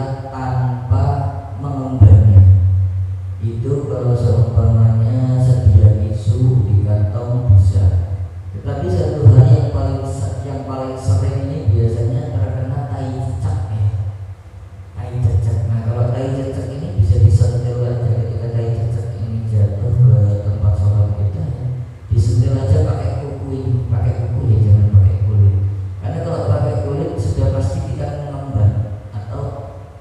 sholat tanpa mengembannya. Itu kalau seumpamanya sedia tisu di kantong bisa. Tetapi satu hal yang paling sering ini biasanya terkena tai cecak ya. Tai cecak. Nah kalau tai cecak ini bisa disentil aja ketika tai cecak ini jatuh ke tempat sholat kita ya. Disentil aja pakai kuku ya, jangan pakai kulit. Karena kalau pakai kulit sudah pasti kita mengemban atau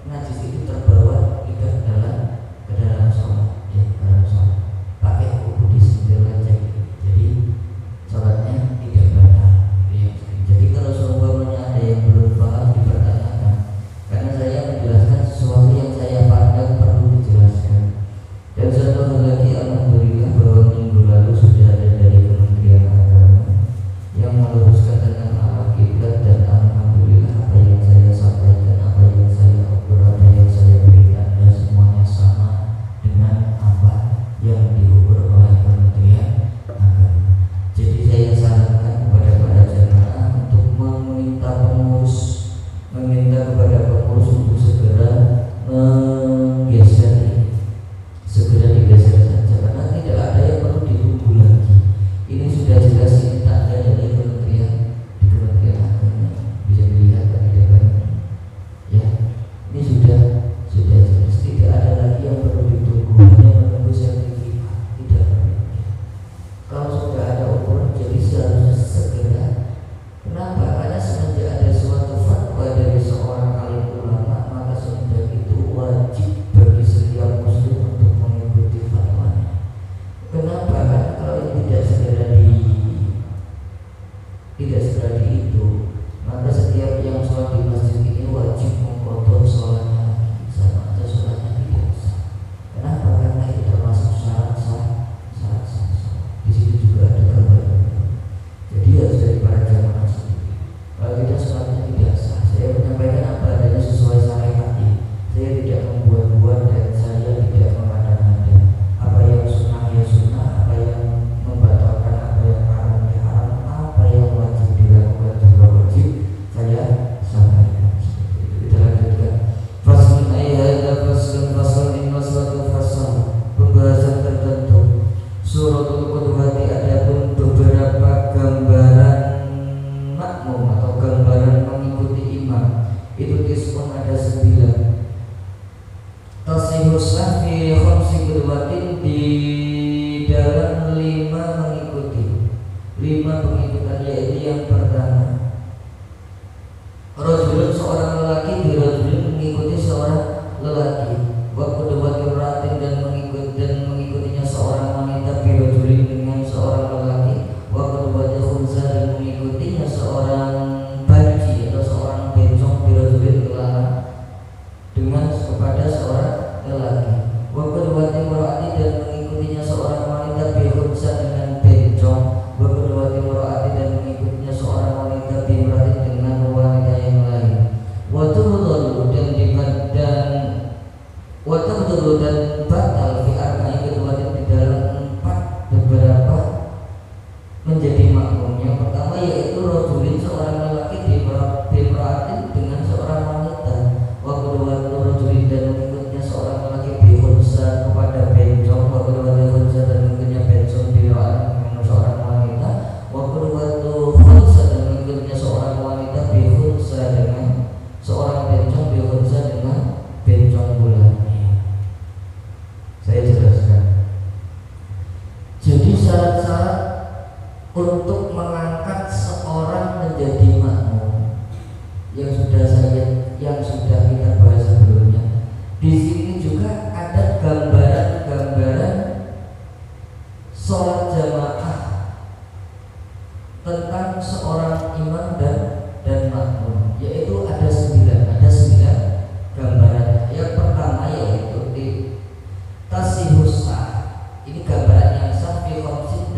najis itu terbawa ke dalam sholat ya, dalam sholat. Pakai kuku disentil aja gitu. Jadi sholatnya tidak batal ya. Jadi kalau seumpamanya ada yang belum paham dipertanyakan, karena saya menjelaskan sesuatu yang saya pandang perlu dijelaskan. Dan satu hal lagi, alhamdulillah bahwa minggu lalu sudah ada dari Kementerian Agama yang meluruskan tentang arah kiblat, dan alhamdulillah apa yang saya sampaikan, apa yang saya ukur, apa yang saya berikan dan semuanya sama dengan apa yang diukur oleh Kementerian Agama. Jadi saya sarankan kepada para jamaah untuk meminta kepada pengurus untuk segera menggeser ini, segera digeser saja, karena tidak ada yang perlu ditunggu lagi. Ini sudah jelas, ini tanda dari Kementerian Agama, bisa dilihat dari depan ya. Ini sudah jelas, tidak ada lagi yang perlu ditunggu, hanya menunggu sertifikat, tidak perlu. Kalau sudah ada ukuran, jadi seharusnya segera. Kenapa? Karena semenjak ada suatu fatwa dari seorang alim ulama, maka semenjak itu wajib bagi setiap muslim untuk mengikuti fatwanya. Kenapa? Karena kalau ini tidak segera itu, maka setiap yang sholat di masjid ini wajib memotong sholatnya lagi, sama aja sholatnya tidak sah. Kenapa? Karena itu termasuk syarat sah. Di situ juga ada gambar. Jadi harus dari para jamaah sendiri. Kalau tidak, sholatnya tidak sah. Saya menyampaikan apa adanya sesuai syariatnya. Saya tidak membuat-buat dan saya tidak mengada-ngada. Apa yang sunnah ya sunnah, apa yang membatalkan, apa yang haram ya haram, apa yang wajib dilakukan juga wajib saya sampaikan. Kita lanjutkan. Faslun ayat faslun in suatu fasal, pembahasan tertentu. Suratul Qudwati, adapun beberapa gambaran makmum atau gambaran mengikuti imam itu diskon ada 9. Tasihus fi khamsi qudwatin, di dalam 5 mengikuti, 5 pengikutan, yaitu yang pertama rajulun, seorang lelaki, dirajulun mengikuti seorang lelaki, wa qudwatir ratin, dan mengikutinya seorang wanita, birajulin dengan seorang lelaki, wa qudwatir khunsa, dan mengikutinya seorang banci atau seorang bencong, birajulin kelarang dengan kepada seorang lelaki, wa qudwatir mar'ati, dan mengikutinya seorang wanita, bihunsa, dengan bencong, wa qudwatir mar'ati, dan mengikutinya seorang wanita, bimratin, dengan wanita yang lain, wa tubdulu, dan batal fi arba'in qudwatin, di dalam 4 beberapa menjadi makmum. Yang pertama yaitu rajulin, seorang lelaki, bimratin, dengan seorang wanita, wa qudwatu rajulin, dan mengikutnya seorang lelaki, bihunsa, kepada bencong, wa qudwatu khunsa, dan mengikutnya bencong, bimratin, dengan seorang wanita, wa qudwatu khunsa, dan mengikutnya seorang wanita, bihunsa, dengan seorang bencong, bihunsa, dengan bencong pula. Saya jelaskan. Jadi syarat-syarat untuk mengangkat seorang menjadi makmum yang sudah kita bahas sebelumnya. Di sini juga ada gambaran sholat jamaah tentang seorang imam dan makmum, yaitu ada 9 gambaran. Yang pertama yaitu di tasihus sah. Ini gambaran yang sah fi khamsi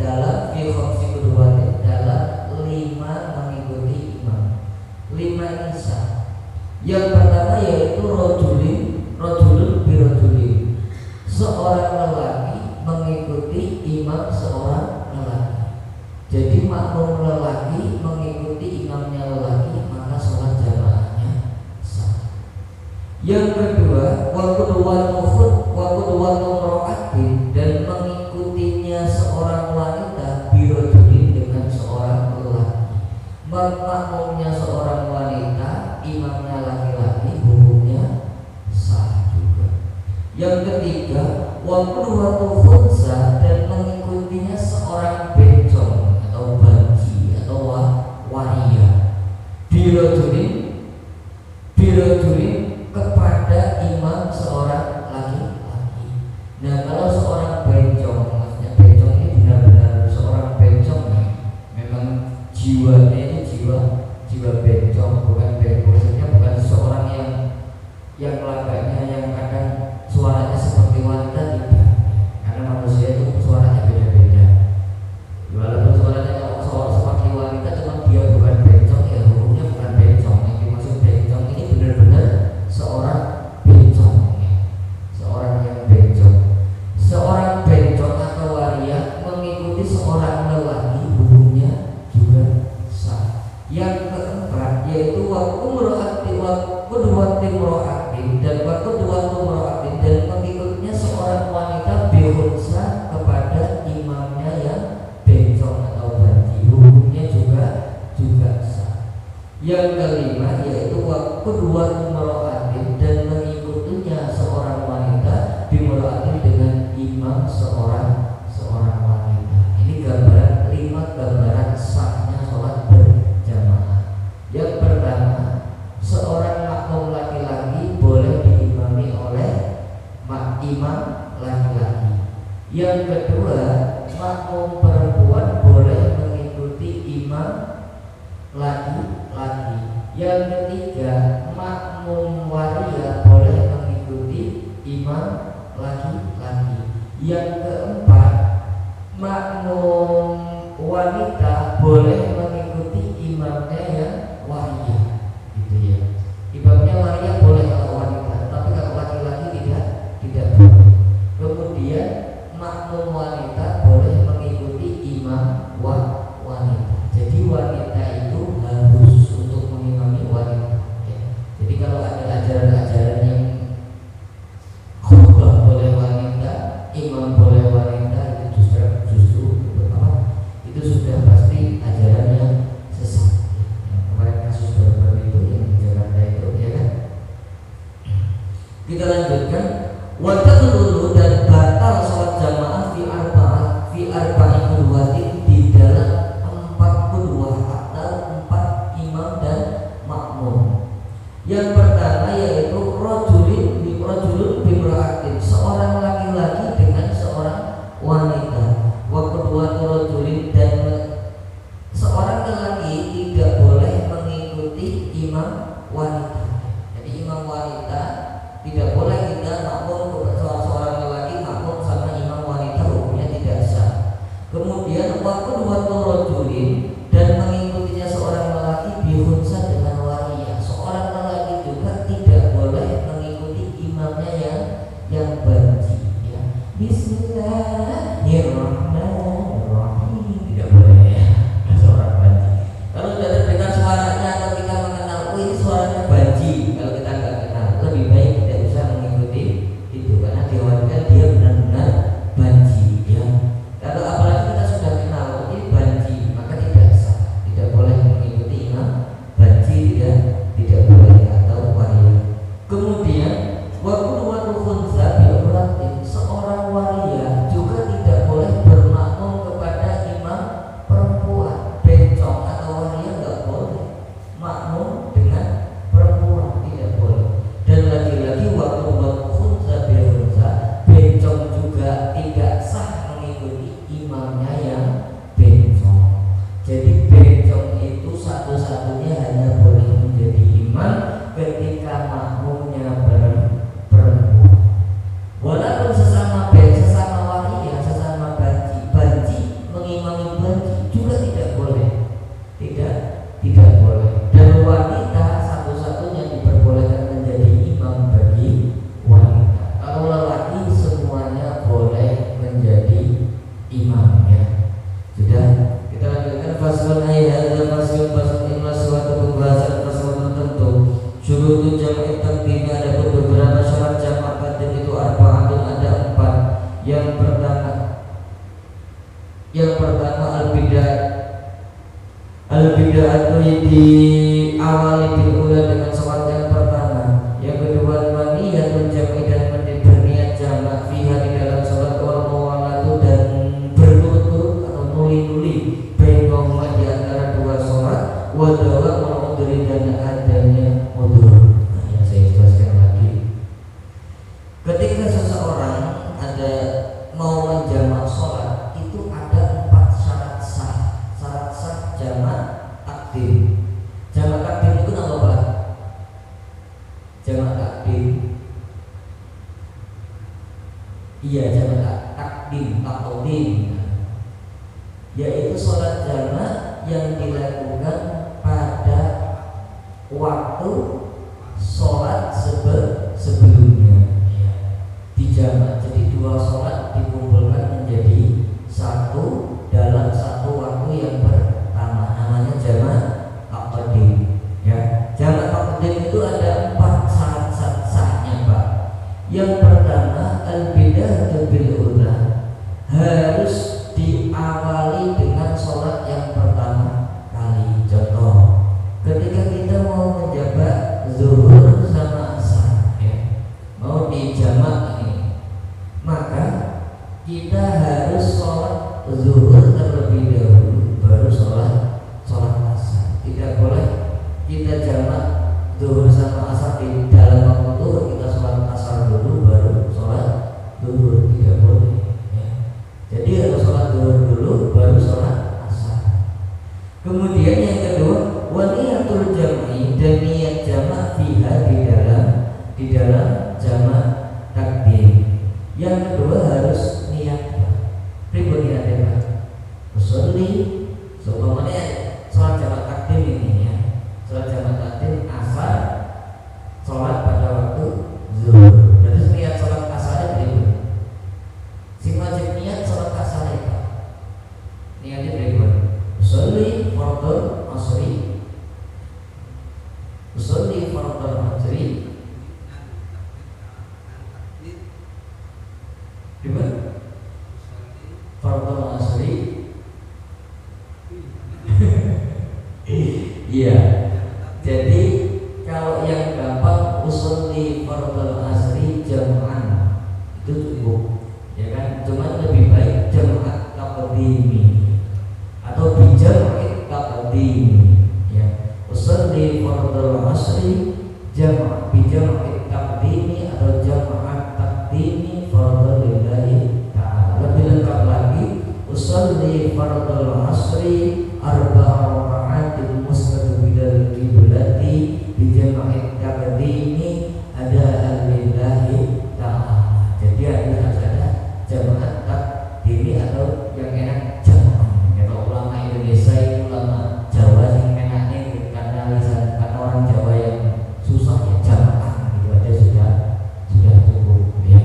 qudwatin, dalam 5 mengikuti imam. 5 ini sah. Yang pertama yaitu rajulun birajulin, seorang lelaki mengikuti imam seorang lelaki. Jadi makmum lelaki mengikuti imamnya lelaki, maka sholat jamaahnya sah. Yang kedua, wakuduwatu mro'atin, dan mengikutinya seorang wanita birojulin dengan seorang lelaki. Makmumnya seorang wanita, imamnya laki-laki, hukumnya sah juga. Yang ketiga, wakuduwatu khunsa, dan mengikutinya seorang bencong atau banci atau waria birojulin kepada imam seorang laki-laki. Nah, kalau seorang bencong, maksudnya bencong ini benar-benar seorang bencong nih, memang jiwanya itu jiwa bencong, bukan bencong, maksudnya bukan seorang yang lagaknya yang kadang suaranya seperti wanita, tidak, karena manusia itu suaranya beda-beda. Walaupun suaranya kalau seperti wanita, cuma dia bukan bencong, ya hukumnya bukan bencong. Yang dimaksud bencong ini benar-benar seorang bencong, seorang yang bencong. Seorang bencong atau waria mengikuti seorang lelaki, hukumnya juga sah. Yang keempat yaitu wakuduwatu mro'atin dan mengikutinya seorang wanita bihunsa kepada imamnya yang bencong atau banci, hukumnya juga sah. Yang kelima yaitu wakuduwatu mro'atin, dan mengikutinya seorang wanita bimro'atin dengan imam seorang wanita. Ini gambaran 5 gambaran sahnya sholat berjamaah. Yang pertama, seorang makmum laki-laki boleh diimami oleh imam laki-laki. Yang kedua, makmum perempuan boleh mengikuti imam laki-laki. Yang ketiga, makmum waria boleh mengikuti imam laki-laki. Yang keempat, makmum wanita boleh mengikuti imamnya yang waria, gitu ya. Imamnya waria boleh kalau wanita, tapi kalau laki-laki tidak boleh. Kemudian makmum wanita boleh mengikuti imam wanita. Jadi wanita itu harus untuk mengimami wanita, ya. Jadi kalau ada ajaran-ajaran yang khutbah boleh wanita, imam boleh wanita, itu justru itu sudah pasti ajaran yang sesat. Kemarin kasus baru itu yang di Jakarta itu, ya kan? Kita lanjutkan. Wadakulu, dan batal sholat jamaah fi arba'i qudwatin, di dalam 4 qudwah atau 4 imam dan makmum. Yang pertama yaitu rajulun bimra'atin, seorang laki-laki dengan seorang wanita. Wa qudwatu rajulin, dan seorang lelaki tidak boleh mengikuti imam wanita. Jadi imam wanita tidak boleh, kita makmum seorang lelaki makmum sama imam wanita, hukumnya tidak sah. Kemudian waktu dua rajulin, dan mengikutinya seorang lelaki bihunsa dengan waria. Seorang lelaki juga tidak boleh mengikuti imamnya yang banci, ya. Bismillahirrahmanirrahim, tidak boleh, ya. Seorang banci. Kalau sudah terdengar suaranya atau kita mengenal, oh ini suaranya banci, kalau kita nggak kenal, lebih baik tidak usah mengikuti itu, karena diwajibkan dia benar-benar banci, ya. Kalau apalagi kita sudah kenal, oh ini banci, maka tidak sah, tidak boleh mengikuti imam banci, tidak boleh, atau waria. Kemudian waktu khunsa bi'uratin, seorang waria juga tidak boleh bermakmum kepada imam perempuan. Bencong atau waria nggak boleh makmum dengan perempuan, tidak boleh. Dan lagi-lagi waktu khunsa bi'ursa, bencong juga tidak sah mengikuti imamnya yang bencong. Jadi bencong itu satu-satunya hanya boleh menjadi imam ketika makmumnya perempuan. Walaupun sesama waria, sesama banci mengimami banci juga tidak boleh, tidak boleh. Dan wanita satu-satunya diperbolehkan menjadi imam bagi wanita. Kalau lelaki semuanya boleh menjadi imam, ya. Sudah, kita lanjutkan faslun ayat faslun ini suatu pembahasan fasal tertentu. Syurutu jam'i takdim, ada tapi diawali diulang dengan sholat yang pertama. Yang kedua waniyatul jam'i dan berniat jamak fiha di dalam sholat wal muwalatu dan berturut-turut atau nuli-nuli bainahuma di antara dua sholat wa dawamul udhri dan adanya udhur. Nah, yang saya jelaskan lagi. Ketika seseorang ada mau menjamak sholat itu ada 4 syarat sah. Syarat sah jamak takdim. Jamak takdim itu nama apa? Jamak takdim. Iya, jamak takdim, takdim. Yaitu sholat jamak yang dilakukan pada waktu sholat sebelumnya. Dijamak, jadi 2 sholat dikumpulkan menjadi satu dalam satu waktu yang pertama, namanya jamak takdim. Ya, jamak takdim itu ada 4 syarat sahnya, Pak. Yang pertama al-bid'atu bil ula, harus diawali dengan sholat yang pertama kali. Contoh, ketika kita mau menjamak zuhur sama asar, ya, mau dijamak ini, maka kita harus sholat zuhur terlebih dahulu, baru sholat asar. Tidak boleh kita jamak zuhur sama asar di dalam waktu zuhur, kita sholat asar dulu baru sholat zuhur, tidak boleh. Ya. Jadi harus sholat zuhur dulu baru sholat asar. Kemudian yang kedua waniyatul jam'i, dan niat jamak fiha di dalam jamak takdim. Yang kedua harus niat pribadi ada Pak. Usolli seumpamanya sholat jamak takdim ini ya, sholat jamak takdim asar, sholat pada waktu zuhur. Berarti niat sholat asar pribadi. Si wajib niat sholat asar Pak. Niatnya pribadi. Usolli fardhu asri. Usolli fardhu asri. Gimana? Fardhu asri. Iya. Jadi kalau yang gampang usolli fardhu asri jam'an itu cukup. Ya kan? Cuma lebih baik jam'at taqdimi atau bijam'at taqdimi. Ya. Usolli fardhu asri jam'at bijam'at taqdimi atau jam'at taqdimi fardhu lillahi ta'ala. Lebih lengkap lagi usolli fardhu asri arba'a raka'atin mustaqbilal qiblati bi jam'i taqdimi ada lillahi ta'ala. Jadi ada jamaah takdimi atau yang enak jamaah. Kata ulama Indonesia itu ulama Jawa yang enaknya karena lisan, karena orang Jawa yang susah ya jamaah gitu aja sudah cukup ya,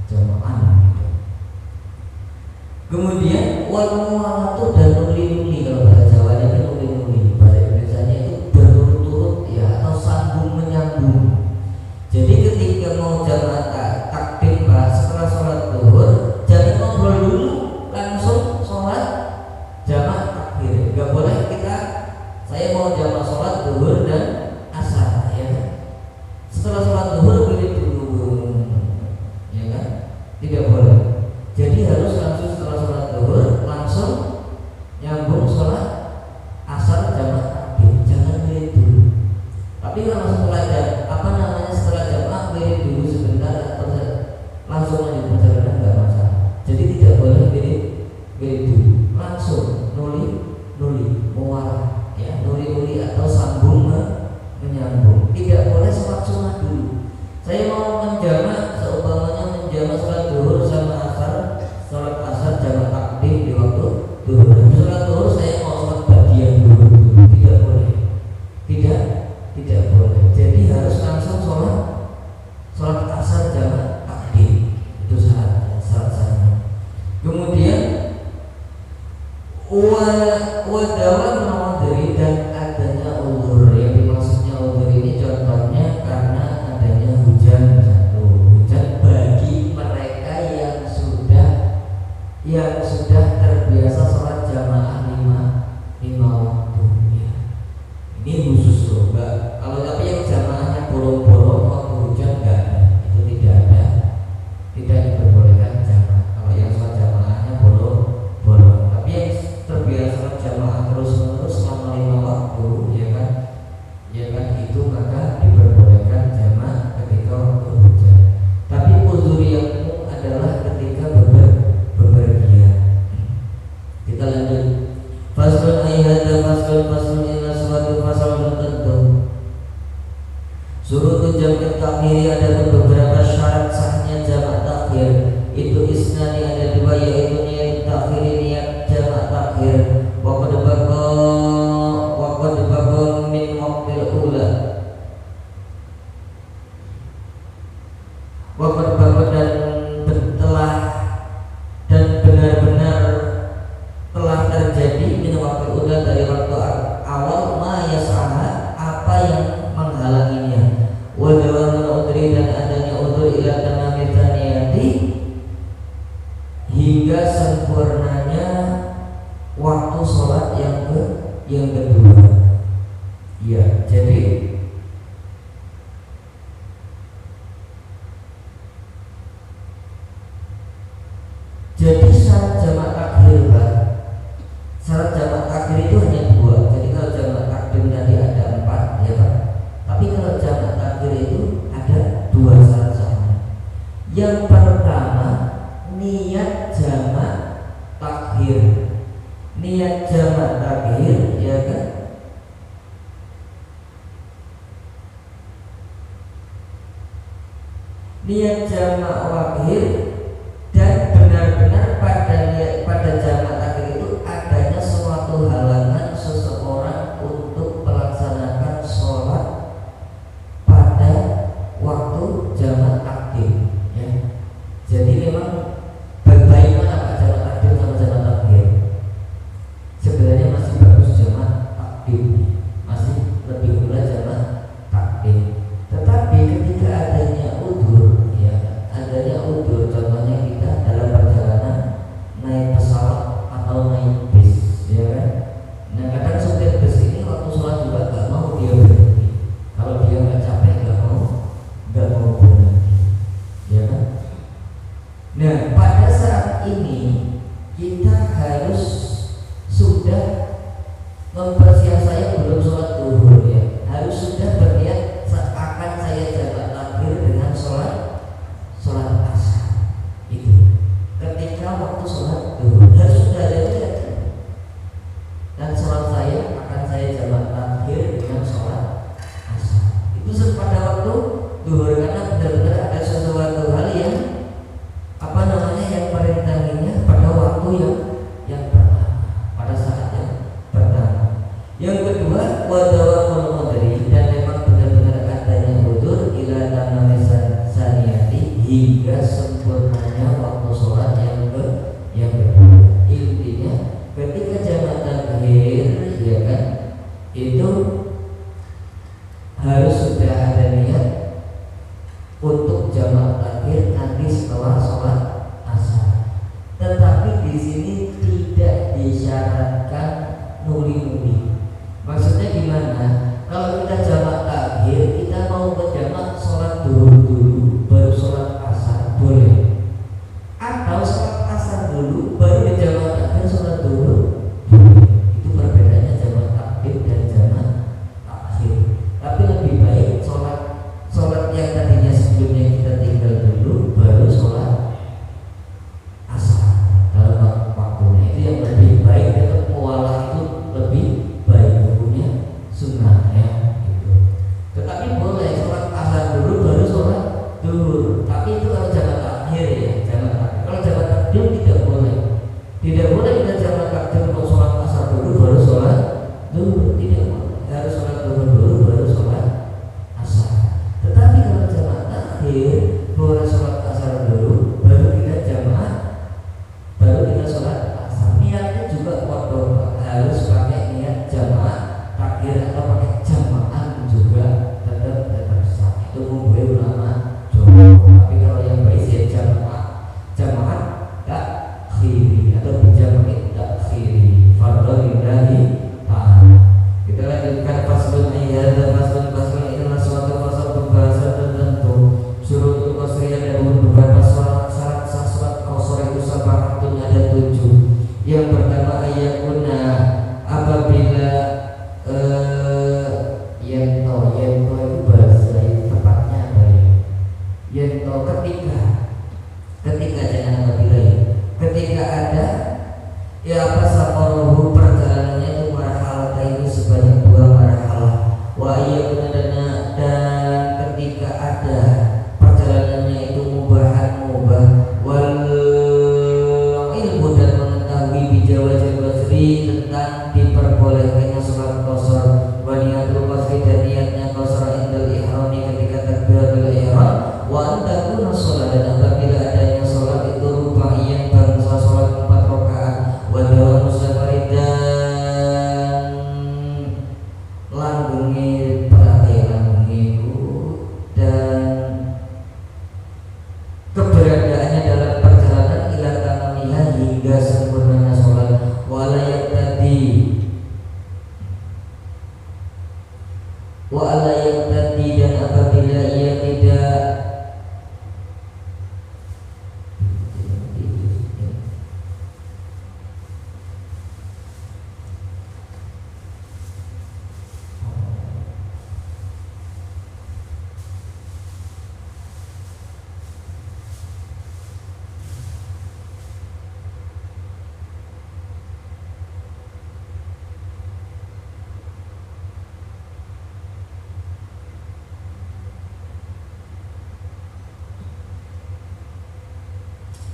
jamaah gitu. Kemudian wal muwalatu dan nuli-nuli, kalau bahasa Jawanya itu nuli-nuli, bahasa Indonesianya itu berturut-turut ya atau sambung menyambung. Jadi ketika mau jamak takdim Pak, setelah sholat zuhur jangan ngobrol dulu langsung sholat jamak takdim. Gak boleh saya mau jamak sholat zuhur dan asar ya. Setelah sholat zuhur pilih dulu, ya kan? Tidak boleh. Jadi harus langsung setelah sholat zuhur langsung nyambung sholat asar jamak takdim. Jangan pilih dulu. Tapi kalau setelah setelah jamak pilih dulu sebentar atau langsung lanjut perjalanan nggak masalah. Jadi tidak boleh pilih dulu, langsung nuli muwalah ya, nuli atau sambung menyambung. Tidak boleh sholat sunnah dulu. Saya mau menjamak, seumpamanya menjamak sholat zuhur sama asar, sholat asar jamak takdim di waktu zuhur. Sholat zuhur saya mau sholat bagian dulu, tidak boleh. Tidak boleh. Jadi harus Suruh jamak takhir ada beberapa syarat sahnya jamak takhir. Itu isnani ada dua, yaitu niat takhir, niat jamak takhir. Wa qad baqa min waqtil ula. Wa qad baqa dan benar-benar telah terjadi min waqtil ula dari waktu awal ma yas'aha apa yang menghalanginya. Wa dawamul udri dan adanya udur ila tamami tsaniyati hingga sempurnanya waktu sholat yang kedua. Ya, jadi syarat jamak takhir, Pak. Syarat jamak takhir itu hanya dua. Jadi kalau jamak takdim tadi ada 4, ya Pak. Tapi kalau jamak takhir itu ada 2 syarat sahnya. Yang pertama, niat jamak takhir. Niat jamak takhir, ya kan? Niat jamak takhir dan benar-benar pada jamak takhir itu adanya suatu halangan seseorang untuk melaksanakan sholat pada waktu jamak takdim, ya. Jadi memang baik mana Pak jamak takdim sama jamak takhir? Sebenarnya masih bagus jamak takdim, masih lebih mula jamak takdim. Tetapi ketika adanya udzur, ya, adanya udzur, contohnya kita dalam perjalanan naik pesawat atau naik bis, ya kan? Nah kadang supir bis ini waktu sholat juga nggak mau dia berhenti. Kalau dia nggak capek nggak mau berhenti, ya kan? Nah pada saat ini kita harus sudah mempersiapkan, saya belum sholat zuhur, ya, harus sudah berniat akan saya jamak takhir dengan sholat asar. Itu ketika waktu sholat zuhur harus sudah ada niat, dan sholat saya akan saya jamak takhir dengan sholat asar. Itu pada waktu zuhur, karena benar-benar ada sesuatu hal yang yang merintanginya pada waktu yang pertama, pada saat yang pertama. Yang kedua, wadawamul mudri, dan memang benar-benar adanya udzur ila tamami saniyati hingga sempurnanya waktu sholat yang kedua. Intinya ketika jamak takhir, ya kan, itu harus sudah ada niat untuk jamak takhir nanti setelah sholat asar. Tetapi di sini tidak disyaratkan nuli-nuli. Maksudnya gimana? Kalau kita jamak takhir, kita mau berjamak sholat dulu baru sholat asar, boleh. Atau sholat asar dulu baru berjamak takhir sholat dulu, boleh. Itu perbedaannya jamak takdim dan jamak takhir. Tapi lebih baik sholat yang tadinya sebelumnya kita tinggal dulu baru sholat asar dalam waktunya. Itu yang lebih baik, tetap mualah itu lebih baik, hukumnya sunnah, ya, gitu. Tetapi boleh sholat asar dulu baru sholat zuhur. Tapi itu kalau jamak takhir, ya, jamak takhir. Kalau jamak takdim tidak boleh. Tidak boleh kita jamak takdim untuk sholat asar dulu baru sholat zuhur, tidak boleh. Harus sholat zuhur dulu baru sholat asar. Tetapi kalau jamak takhir boleh sholat asar dulu baru kita jamak, baru kita sholat asar. Niatnya juga waduh, harus pakai niat jamak takhir atau pakai jamaah juga tetap sah. Itu membuat ulama jumhur. Tapi kalau yang baik ya jamaah takhiri atau bijamaah takhiri fardhu lillahi ta'ala. Kita lanjutkan faslun dan faslun ini adalah suatu fasal pembahasan tertentu. Syurutul qasri, ada beberapa syarat sah sholat qasar itu sabatun, ada 7. Yang pertama ayakuna, apabila yento itu bahasa tepatnya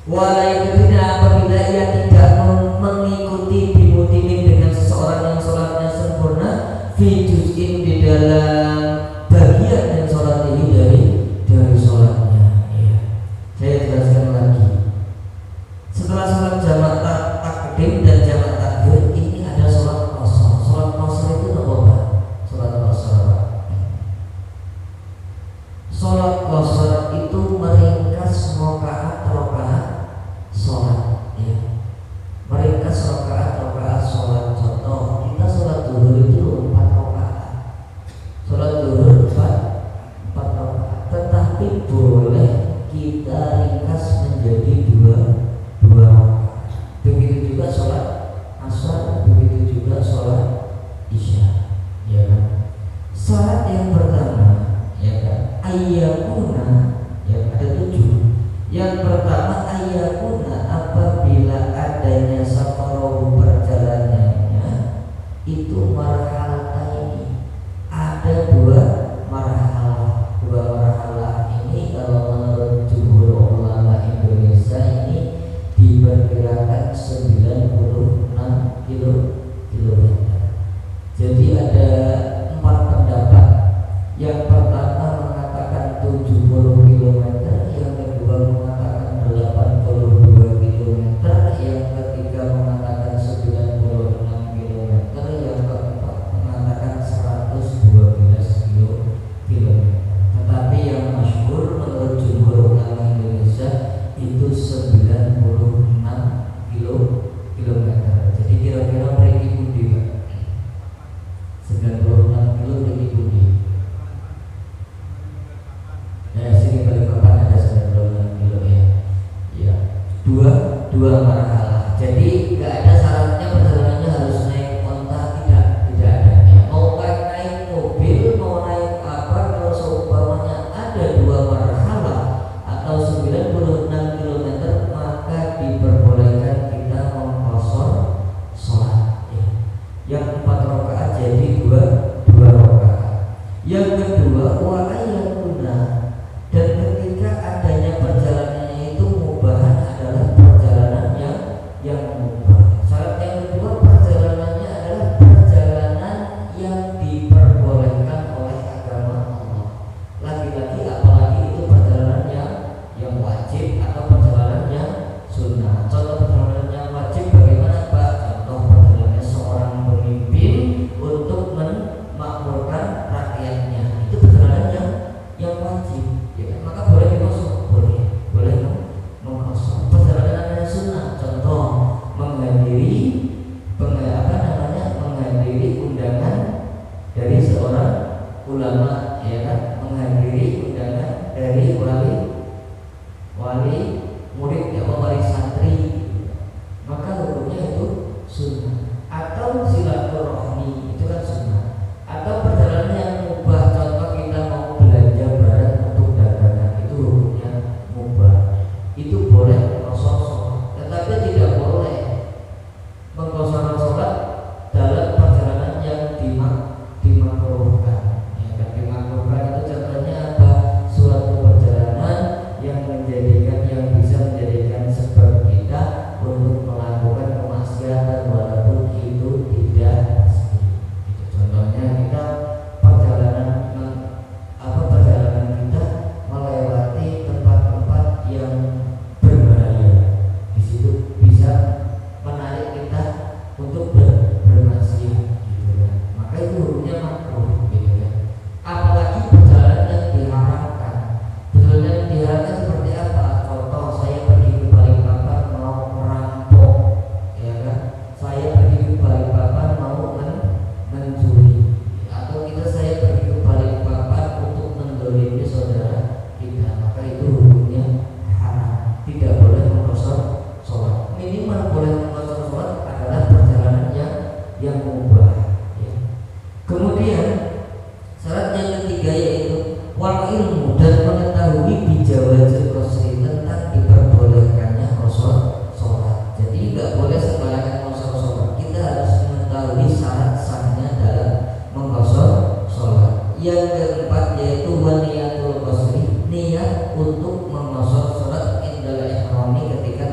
Walaupun apabila ia tidak mengikuti bimutimin dengan seseorang yang sholatnya sempurna, fi juz'in di dalam bagian yang sholat ini dari sholatnya. Ya. Saya jelaskan lagi. Setelah sholat jamak takdim dan jamak takbir, ini ada sholat qasar. Sholat qasar itu apa, Pak? Sholat qasar. Sholat qasar itu meringkas rakaat sholat, ya. Meringkas rakaat sholat. Contoh, kita sholat zuhur itu 4 rakaat. Sholat zuhur 4 rakaat. Tetapi boleh kita ringkas menjadi dua rakaat. Begitu juga sholat asar, begitu juga sholat isya, ya kan? Syarat yang pertama, ya kan, ayyakuna, ya ada 7. Yang pertama ayyakuna, apabila adanya safarohu perjalanannya itu marhalataini, ada 2 marhalah. 2 marhalah ini kalau menurut jumhur ulama Indonesia ini diperkirakan 96 kilometer. Jadi ada 4 pendapat. Yang pertama mengatakan 70 kilometer, yang kedua mengatakan 82 kilometer, yang ketiga mengatakan 96 kilometer, yang keempat mengatakan 112 kilometer. Tetapi yang masyhur menurut jumhur ulama Indonesia itu 96 kilometer. Jadi kira-kira pergi pundi, Pak? 96 kilo pergi pundi? Ya, sini Balikpapan ada 96 kilo, ya. Ya, dua marhalah. Jadi nggak ada syaratnya perjalanannya harus naik onta, tidak ada. Ya, mau naik mobil, mau naik apa, kalau seumpamanya ada 2 marhalah atau 96 kilometer, maka diperbolehkan kita mengqashar sholat, ya. Yang 4 rakaat jadi 2 rakaat. Yang kedua wa ayyakuna, dan ketika adanya perjalanannya itu mubahan, adalah perjalanan yang mubah. Syarat yang kedua, perjalanannya adalah perjalanan yang diperbolehkan oleh agama Allah. Lagi-lagi apalagi itu perjalanan yang wajib atau perjalanan yang sunnah. Contoh perjalanan yang wajib bagaimana, Pak? Contoh perjalanannya seorang pemimpin untuk memakmurkan rakyatnya, itu perjalanan yang wajib, ya kan? Maka boleh dikosong, boleh mengkosong. Perjalanan yang sunnah, contoh menghadiri menghadiri undangan dari seorang ulama, ya kan? Menghadiri undangan dari wali murid, ya, wali santri, maka hukumnya itu sunnah. Atau silaturahmi, itu kan sunnah. Atau perjalanan yang mubah, contoh kita mau belanja barang untuk dagangan, itu hukumnya mubah. Itu boleh mengqashar sholat, tetapi tidak boleh mengqashar sholat dalam perjalanan yang dimakruhkan. Ya, kan? Dimakruhkan itu contohnya apa? Suatu perjalanan yang bisa menjadikan sebab kita untuk melakukan kemaksiatan walaupun itu tidak pasti. Contohnya kita perjalanan kita melewati tempat-tempat yang berbahaya, di situ bisa menarik kita untuk bermaksiat, gitu ya. Maka itu hukumnya makruh, gitu ya. Apalagi perjalanan yang diharamkan. Perjalanan yang diharamkan seperti apa? Contoh, saya pergi ke Balikpapan mau merampok, ya kan? Saya pergi ke Balikpapan mau mencuri, atau saya pergi ke Balikpapan untuk mendolimi saudara kita, maka itu hukumnya haram. Tidak boleh mengqashar sholat. Minimal boleh mengqashar sholat adalah perjalanan yang mubah, ya. Kemudian syarat yang ketiga yaitu wal ilmu, dan mengetahui bijawazil qashri, tentang diperbolehkannya qashar sholat. Jadi nggak boleh sembarangan qashar sholat. Kita harus mengetahui syarat sahnya dalam mengqashar sholat. Yang keempat yaitu waniyatul qashri, niat untuk mengqashar sholat indal ihrami, ketika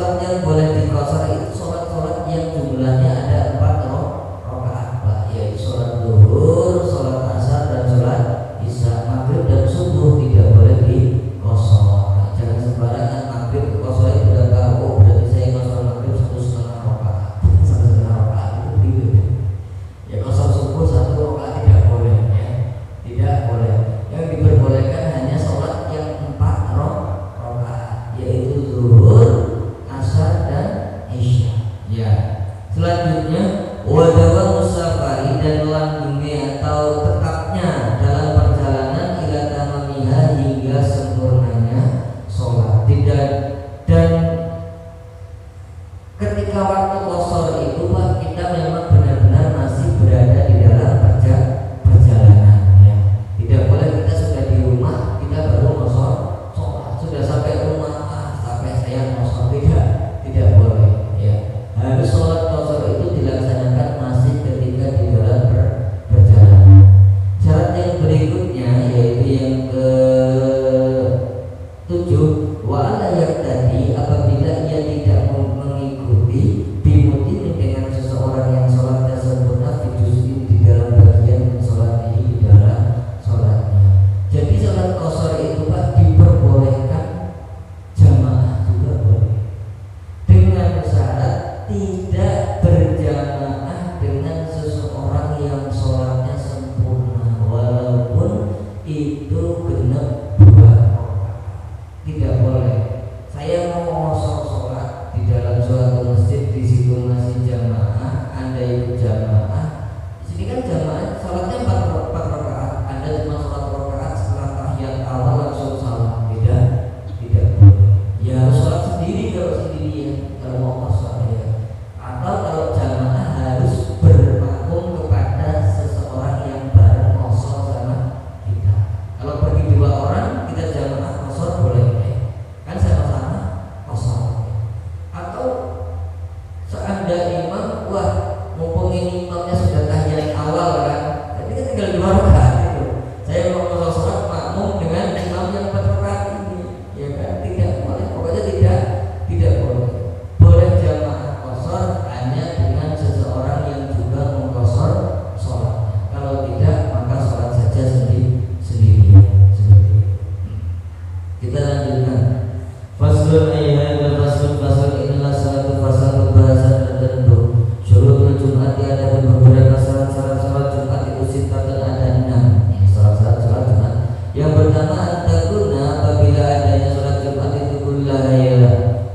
sholat yang boleh dikosor itu sholat-sholat yang jumlahnya ada 4 rakaat, Pak, yaitu sholat zuhur, sholat asar, dan sholat isya. Maghrib dan subuh tidak boleh dikosor. Nah, jangan sembarangan maghrib kosor itu udah tahu berarti saya kosor maghrib 1,5 rakaat. 1,5 rakaat itu begitu. Ya kosor subuh 1 rakaat tidak boleh, ya. Tidak boleh. Yang diperbolehkan hanya sholat yang 4 rakaat, yaitu zuhur, asar, dan isya. Ya. Selanjutnya wadawa musafari, dan langgengnya atau tetapnya dalam perjalanan ila tamamiha, hingga sempurnanya sholat. Dan ketika waktu kosor itu, Pak, kita memang benar-benar masih berada di dalam perjalanan, ya. Tidak boleh kita sudah di rumah kita baru kosor sholat, sudah sampai rumah sampai saya kosor, tidak boleh, ya. Harus sholat kosor itu dilaksanakan masih ketika di dalam perjalanan. Syarat yang berikutnya yaitu yang ke-7, wa'ala yaktadi, apabila ia tidak mengikuti bimutin dengan seseorang yang sholatnya sempurna fijusin, di dalam bagian sholat ini, di dalam sholatnya. Jadi sholat kosor itu, Pak, diperbolehkan jamaah juga boleh, dengan syarat tidak berjamaah dengan seseorang yang sholatnya sempurna, walaupun itu genap 2 rakaat. Tidak boleh. Saya mau ngosor sholat di dalam suatu masjid, di situ masih jamaah, Anda ikut jamaah. Di sini kan jamaah sholatnya 4 rakaat, Anda cuma sholat rakaat setelah tahiyat awal langsung salam. Tidak boleh. Ya harus sholat sendiri kalau sendirian, kalau mau kosor, ya. Atau kalau jamaah harus bermakmum kepada seseorang yang bareng kosor sama kita. Kalau pergi 2 orang kita jamaah kosor boleh, ya. Kan sama-sama kosor. Atau seandainya imam, wah mumpung ini imamnya sudah tahiyat awal kan, jadi kan tinggal 2 rakaat gitu. Saya mau kosor sholat makmum dengan imam yang 4 rakaat ini, ya kan? Tidak boleh. Pokoknya tidak boleh. Boleh jamaah kosor hanya dengan seseorang yang juga mengkosor sholatnya. Kalau tidak, maka sholat saja sendirian. Kita lanjutkan. Faslun ayat faslun inilah satu fasal pembahasan tertentu. Syurutul Jumat, ada beberapa syarat-syarat sholat Jumat itu sitatan, ada 6. Ini syarat-syarat sholat Jumat. Yang pertama, antakuna, apabila adanya sholat Jumat itu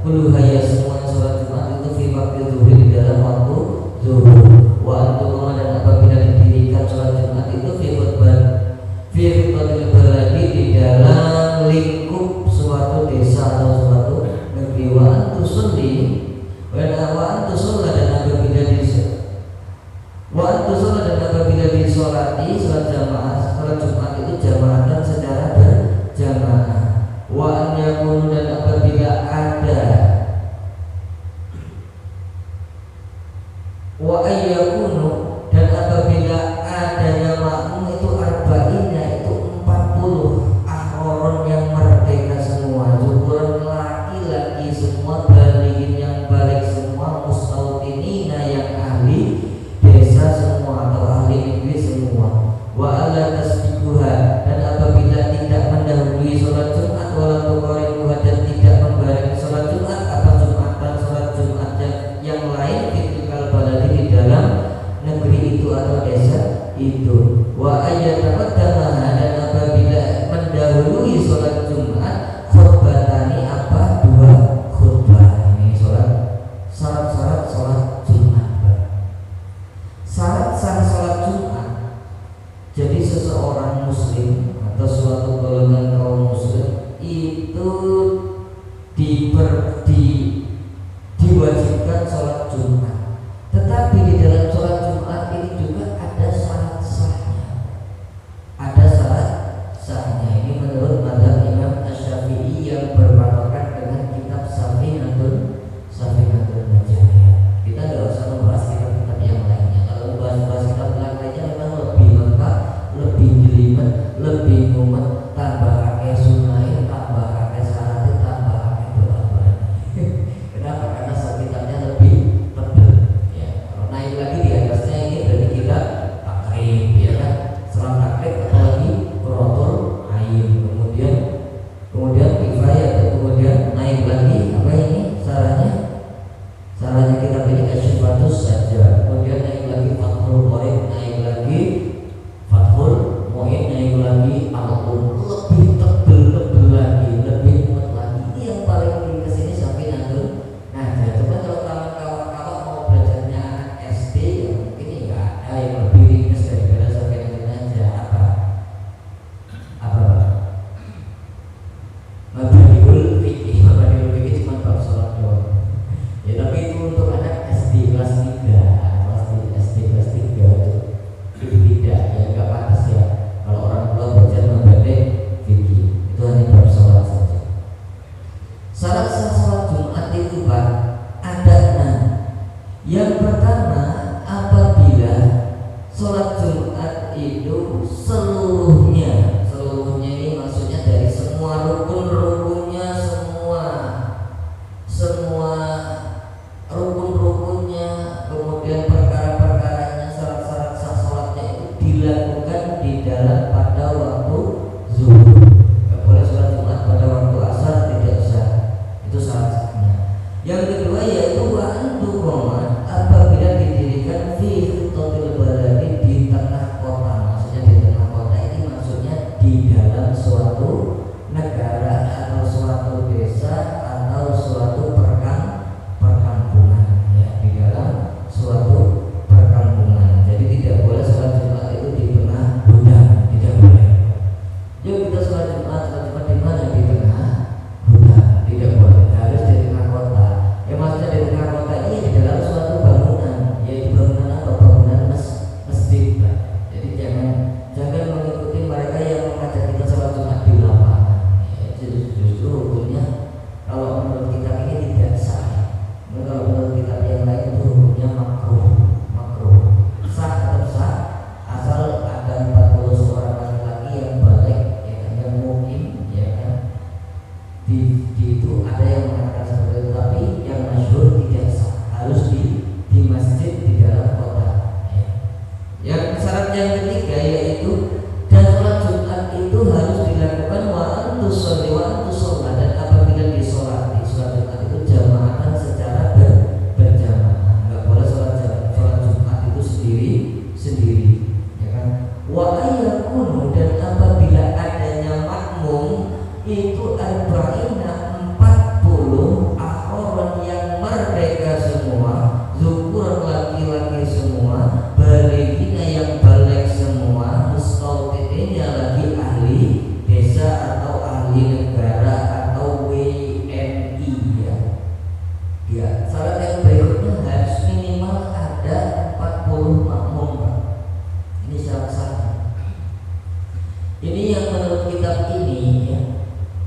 kuluhaya semuanya sholat Jumat itu fi waktu zuhur, di dalam waktu zuhur. Wa antum, dan apabila didirikan sholat Jumat itu fi khutbatil baladi, di dalam lingkup suatu desa atau suatu negeri. Wa antusolli, dan apabila disolati sholat jamaah, sholat Jumat itu jamaah dan secara berjamaah. Wa an yakunu, dan apabila ada wa ayyakunu, dan apabila adanya makmum itu arba'ina, itu 40 ahroron yang merdeka semua, zukuran laki-laki semua, balighin yang balik semua, mustautinina yang ahli desa semua atau ahli negeri semua. Wa alla tasbiquha, dan Yang kedua yaitu wa antuqoma, apabila didirikan fi khitotil baladi, di tengah kota. Maksudnya di tengah kota ini maksudnya di dalam suatu negara atau suatu desa atau suatu perkampungan, ya, di dalam suatu perkampungan. Jadi tidak boleh sholat Jumat itu di tengah hutan, tidak boleh. Yuk kita sholat Jumat di mana? Di tengah hutan, tidak boleh. Harus di tengah kota. Ya maksudnya di tengah kota ini di dalam suatu bangunan, yaitu bangunan apa? Bangunan masjid. Jadi jangan mengikuti mereka yang mengajak kita sholat Jumat di lapangan. Ya, justru hukumnya kalau menurut kita ini tidak sah. Kalau menurut kitab yang lain itu hukumnya makruh. Sah tetap sah asal ada 40 orang laki-laki yang balik, ya kan, yang mungkin, ya kan. Di itu ada yang mengatakan seperti itu, tapi yang masyhur tidak sah, harus di masjid di dalam kota, ya. Yang syarat yang ketiga yaitu dan sholat Jumat itu harus dilakukan wa antus sholat, dan apabila disolati sholat Jumat itu jamaatan secara berjamaah. Nggak boleh sholat Jumat itu sendiri, ya kan. Wa ayyakunu, dan apabila adanya makmum itu arba'ina 40 akhoron yang merdeka semua, zukuran laki-laki semua, balighina yang balik semua, mustautinnya lagi ahli desa atau ahli negara atau WNI, ya. Ya, syarat yang berikutnya harus minimal ada 40 makmum, Pak. Ini syarat sahnya. Ini yang menurut kitab ini, ya,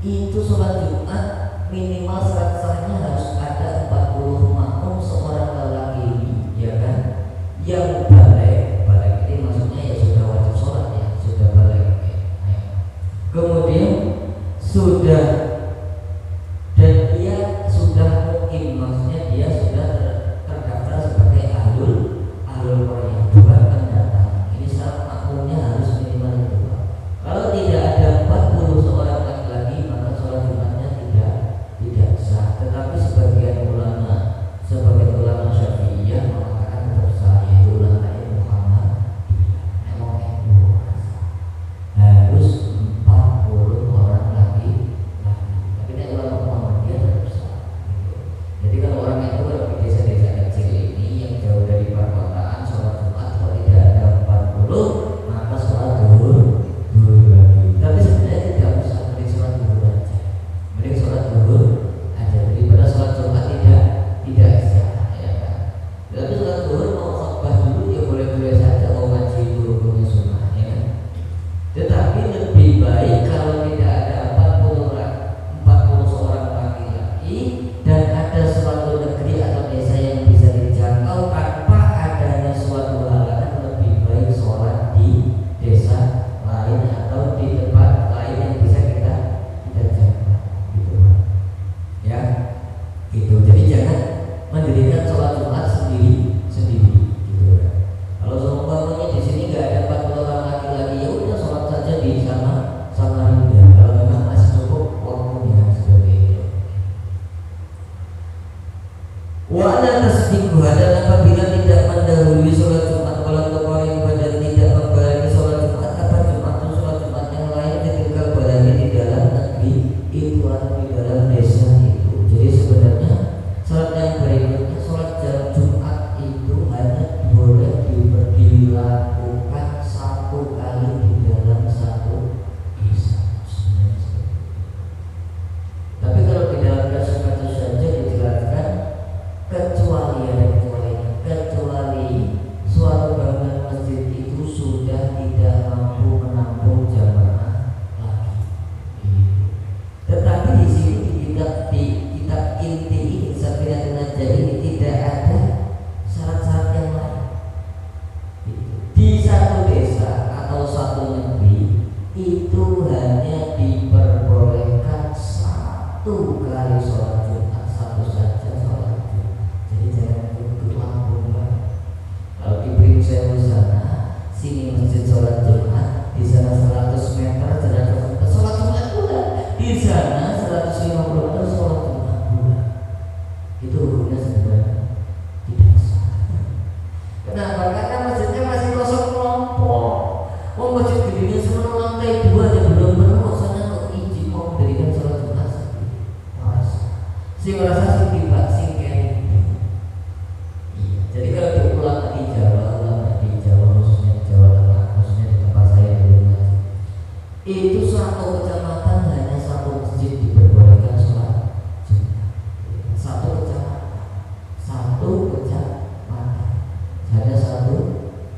itu sholat Jumat minimal syarat sahnya harus ada 40 makmum seorang lelaki ini, ya kan, yang balik ini maksudnya ya sudah wajib sholat, ya, sudah balik, ya. Kemudian sudah, dan dia sudah mukim, maksudnya dia sudah terdaftar sebagai ahlul Qaryah, bukan pendatang. Ini syarat makmumnya harus minimal itu, Pak. Kalau tidak ada 40 seorang laki-laki, maka sholat Jumatnya tidak sah. Tetapi sebagian ulama Syafi'iyah mengatakan tetap sah, yaitu ulama Muhammad harus 40 orang laki-laki. Tapi ini ulama Muhammadiyah tetap sah. Jadi kalau orang itu di desa-desa kecil ini yang jauh dari perkotaan, sholat Jumat kalau tidak ada 40, maka sholat zuhur lagi. Tapi sebenarnya tidak usah, mending sholat zuhur aja. Mending sholat zuhur aja daripada sholat Jumat tidak sah, ya kan. Tapi sholat zuhur mau khotbah dulu ya boleh-boleh saja, mau ngaji itu hukumnya sunnah, ya kan. Tetapi lebih baik kalau tidak ada 40 seorang laki-laki dan ada suatu negeri atau desa yang bisa dijangkau tanpa adanya suatu halangan, lebih baik sholat di desa lain atau di tempat lain yang bisa kita jangkau, gitu, Pak. Ya, gitu. Jadi jangan mendirikan sholat Jumat sendiri, gitu, Pak. Kalau seumpamanya di sini nggak ada 40 orang laki-laki, ya udah sholat saja di sama Samarinda. Kalau memang masih cukup waktunya seperti itu. Wa ala tasdiquha, dan apabila tidak mendahului sholat Jumat wala tuqariba, dan tidak membarengi sholat Jumat sholat Jumat yang lain ketika baladi di dalam negeri itu atau di dalam desa itu. Jadi sebenarnya syarat yang berikutnya sholat Jumat itu hanya boleh dilakukan satu kali di dalam satu desa. Tapi kalau di dalam kasus-kasus saja dijelaskan kecuali suatu bangunan masjid itu sudah tidak mampu menampung jamaah lagi. Tetapi di sini di kitab inti ini Safinatul Najah ini tidak ada syarat-syarat yang lain. Di satu desa atau satu negeri itu hanya diperbolehkan satu kali sholat Jumat, satu saja sholat Jumat. Jadi jangan lampung, Pak. Kalau di Pringsel sana, sini masjid sholat Jumat, di sana 100 meter sholat Jumat pula, di sana 150 meter sholat Jumat pula. itu hukumnya sebenarnya tidak sah. Kenapa? Karena masjidnya masih kosong kelompok. Oh, masjid gedenya cuma lantai 2 aja belum penuh, sana kok izin mau mendirikan sholat Jumat? Si merasa sih tiba sih kayak iya. Jadi kalau di ulama di Jawa khususnya di Jawa Tengah, khususnya di tempat saya di rumah, itu satu kecamatan hanya satu masjid diperbolehkan sholat Jumat. Satu kecamatan hanya satu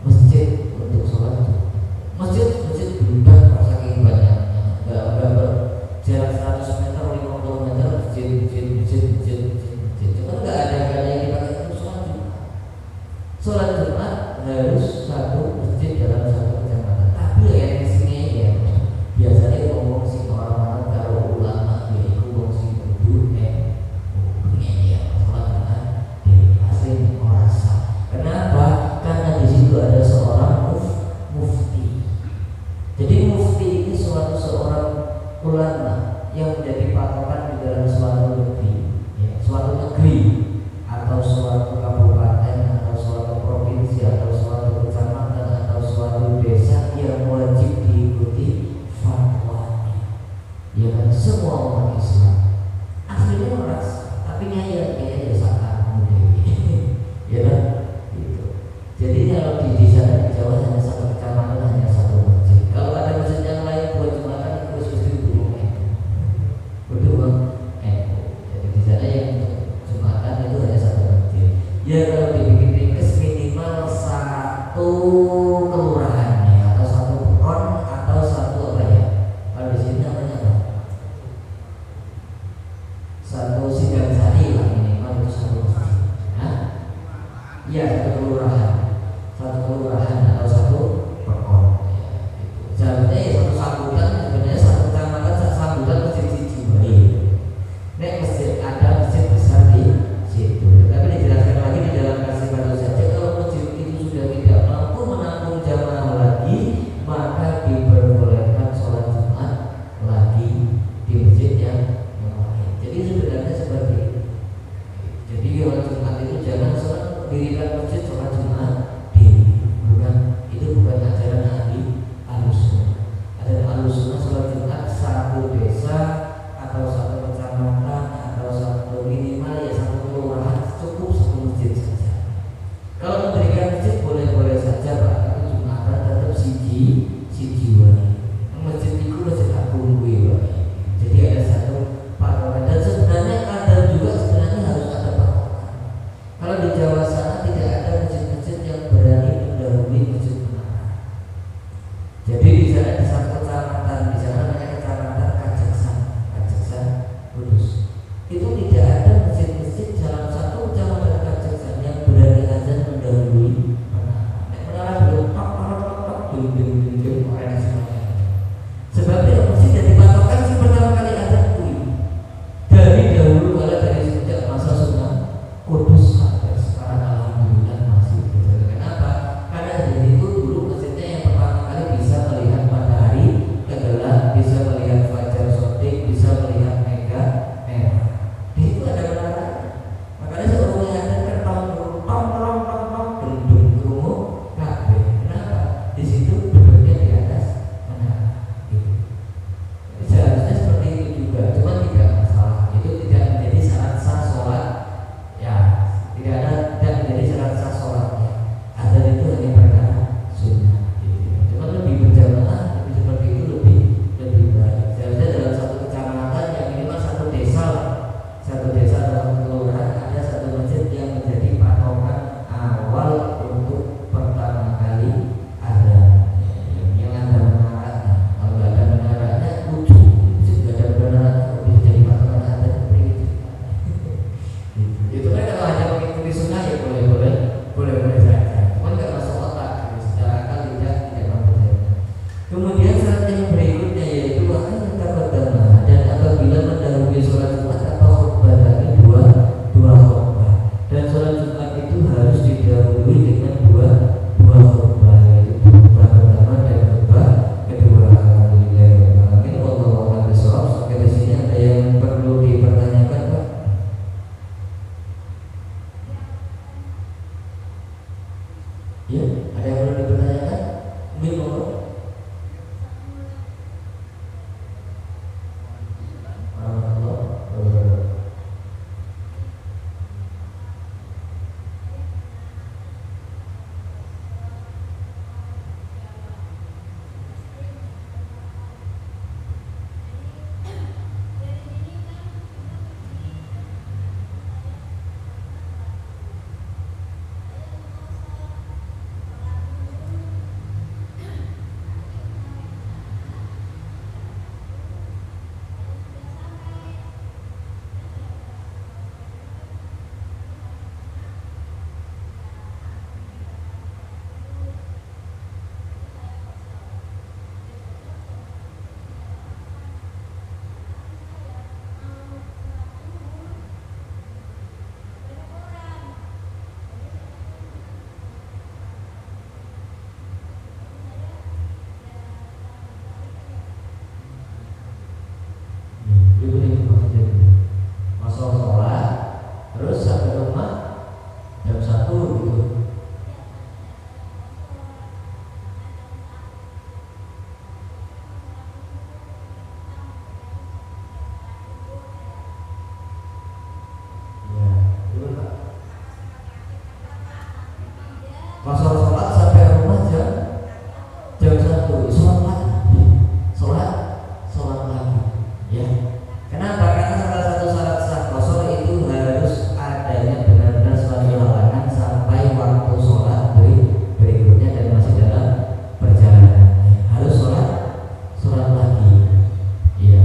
masjid untuk sholat Jumat. Masjid belum saking banyaknya, nggak berjarak 100 meter, 50 meter masjid. Cuma nggak ada yang dipakai untuk sholat Jumat. Sholat Jumat harus satu masjid dalam satu kecamatan. Tapi yang di sini ya biasanya ngomong si orang-orang kalau ulama dia itu ngomong si kudu ini ya sholat Jumat di asli orang sah. Kenapa? Karena di situ ada seorang mufti. Jadi mufti ini seorang ulama yang menjadi patokan di dalam suatu negeri atau suatu kabupaten atau suatu provinsi atau suatu kecamatan atau suatu desa yang wajib diikuti fatwanya. Ya kan semua umat Islam aslinya orang, tapi nyaya saat ya kan gitu. Jadi kalau di sana di Jawa hanya satu kecamatan, hanya satu masjid. Kalau ada masjid yang lain buat jumatan itu mesti berdua. Jadi di sana yang jumatan itu hanya satu masjid. Ya kalau dibikin ringkes minimal satu kelurahan ya, atau satu peron atau satu apa ya? Kalau di sini namanya apa? Satu sidang sari lah minimal itu satu masjid. Iya satu kelurahan atau satu peron. Seharusnya ya satu sambutan, sebenarnya satu kecamatan sambutan masjid siji wae. Nek masjid ada masjid besar di situ. Tapi dijelaskan lagi di dalam kasih baru saja, kalau masjid itu sudah tidak mampu menampung jamaah lagi, maka diperbolehkan sholat Jumat lagi di masjid yang lain. Jadi sebenarnya seperti itu. Jadi sholat Jumat itu jangan dirikan masjid sholat Jumat bukan ajaran Ahlussunnah. Ajaran Ahlussunnah sholat Jumat satu desa atau satu kecamatan atau satu minimal ya satu kelurahan cukup satu masjid saja. Kalau mendirikan masjid boleh-boleh saja Pak, tapi Jumatan tetap siji wae. Masjid itu masjid agung kuwi wae. Jadi ada satu patokan, dan sebenarnya ada juga sebenarnya harus ada patokan. Kalau di Jawa sana tidak ada masjid-masjid Ya, ada yang perlu dipertanyakan? Mungkin monggo. Warahmatullahi wabarakatuh. Masuk sholat, terus sampai rumah jam 1 gitu. Ya, itu Pak. Masuk sholat sampai rumah jam 1, sholat lagi, sholat lagi. Ya. Kenapa? Karena salah satu syarat sah qashar itu harus adanya benar-benar suatu halangan sampai waktu sholat berikutnya dan masih dalam perjalanan. Harus sholat lagi. Iya.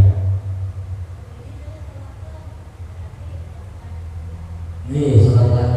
Nih sholat lagi.